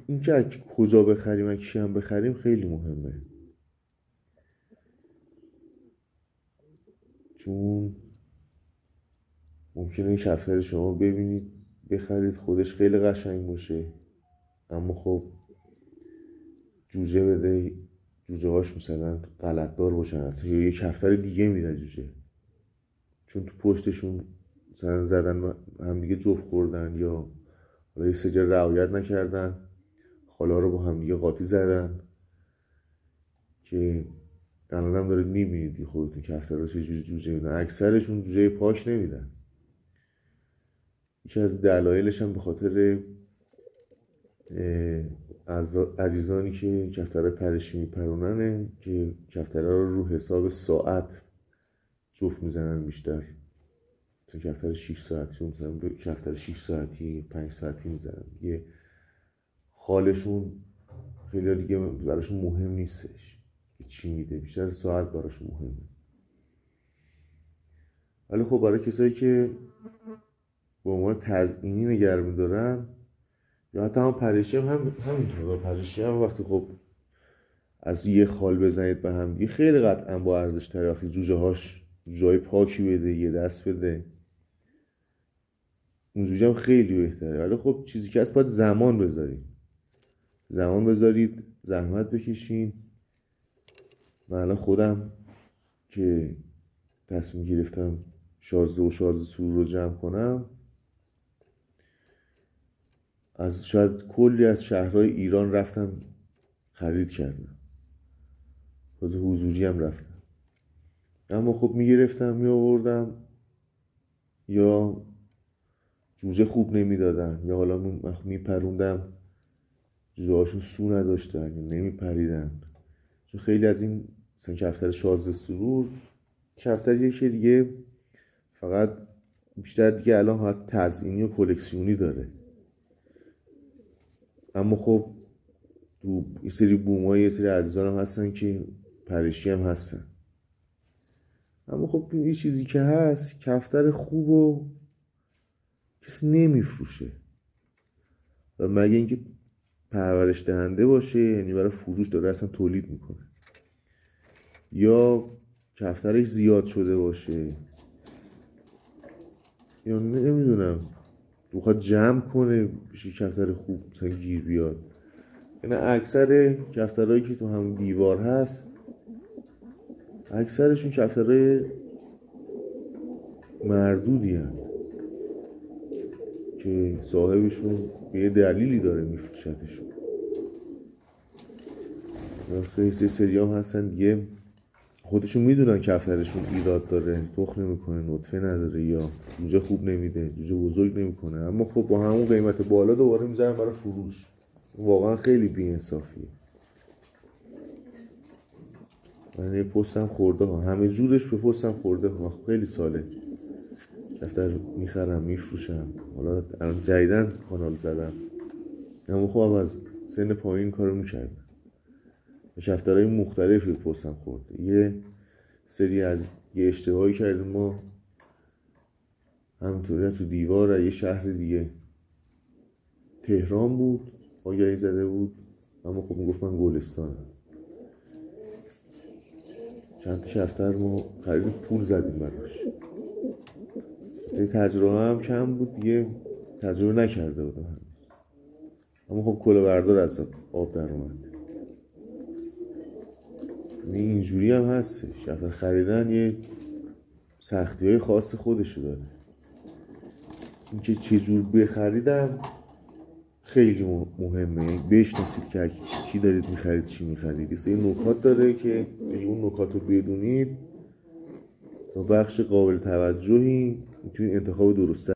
اینکه از کجا بخریم از کی هم بخریم خیلی مهمه، چون ممکنه این کفتر شما ببینید بخرید خودش خیلی قشنگ باشه، اما خب جوجه بده، جوجه هاش مثلا غلطدار باشن اصلا، یا یه کفتر دیگه میده جوجه، چون تو پشتشون مثلا زدن هم دیگه جفت خوردن، یا حالا یه سری رعایت نکردن خالا رو با هم دیگه قاطی زدن، که الان هم دارید میبینید خودتون کفتر رو چجوری جوجه میدن، اکثرشون جوجه پاک نمیدن. یکی از دلایلش هم به خاطر از عزیزانی که کفترهای پرشی میپروننه، که کفترها رو حساب ساعت جفت میزنن بیشتر، مثلا کفتر 6 ساعتی مثلا کفتر 6 ساعتی 5 ساعتی میزنن دیگه، خالشون خیلی دیگه براشون مهم نیستش که چی میده، بیشتر ساعت براشون مهمه. ولی خب برای کسایی که به عنوان تزیینی نگه میدارن، یا حتی هم پرشی هم همینطور، پرشی هم وقتی خب از یه خال بزنید به هم دیگه خیلی قطعا با ارزش تره، وقتی جوجه هاش جای پاکی بده یه دست بده اون جوجه هم خیلی بهتره. ولی خب چیزی که هست باید زمان بذارید زحمت بکشین. من الان خودم که تصمیم گرفتم شازده و شازده سرور رو جمع کنم، از شاید کلی از شهرهای ایران رفتم خرید کردم، تازه حضوری هم رفتم، اما خب میگرفتم میآوردم، یا جوجه خوب نمیدادن، یا حالا میپروندم جوجه هاشون سو نداشتن یا نمیپریدن، چون خیلی از این مثلا کفتر شازده سرور کفتریه که دیگه فقط بیشتر دیگه الان حالت تزیینی و کلکسیونی داره، اما خب تو یه سری بومای یه سری عزیزان هم هستن که پرشی هم هستن، اما خب یه چیزی که هست کفتر خوب و کسی نمیفروشه، و مگه اینکه پرورش دهنده باشه، یعنی برای فروش داره اصلا تولید میکنه، یا کفترش زیاد شده باشه، یا نمیدونم بخواد جمع کنه بشه کفتر خوب مثلا گیر بیاد. یعنی اکثر کفترهایی که تو همون دیوار هست اکثرشون کفترهای مردودی هست که صاحبشون به یه دلیلی داره میفروشتشون. خیلی سری هم هستن دیگه خودشون میدونن کفترشون ایراد داره، تخم نمیکنه، نطفه نداره، یا جوجه خوب نمیده، جوجه بزرگ نمیکنه، اما خب با همون قیمت بالا دوباره میذارن برای فروش. واقعا خیلی بی‌انصافیه. من یه پستم خورده ها، همه جورش به پستم خورده ها، خیلی ساله کفتر میخرم میفروشم، حالا الان جدیدن کانال زدم، اما خب از سن پایین کارو میکردم، کفترهای مختلفی پستم خورده. یه سری از یه اشتباهی کردیم ما همینطوری تو دیوار یه شهر دیگه، تهران بود، آگهی زده بود، اما خب میگفت من گلستانم. چند تا کفتر ما خرید پول زدیم براش، تجربه هم کم بود دیگه، تجربه نکرده بودم هنوز، اما خب کلا بردار از آب در اومد. اینجوری هم هستش، کفتر خریدن یه سختی های خاص خودشو داره. اینکه چجور بخریدم خیلی مهمه، بشناسید که کی دارید میخرید چی میخرید، یه نکات داره که اون نکات رو بدونید تا بخش قابل توجهی میتونید انتخاب درست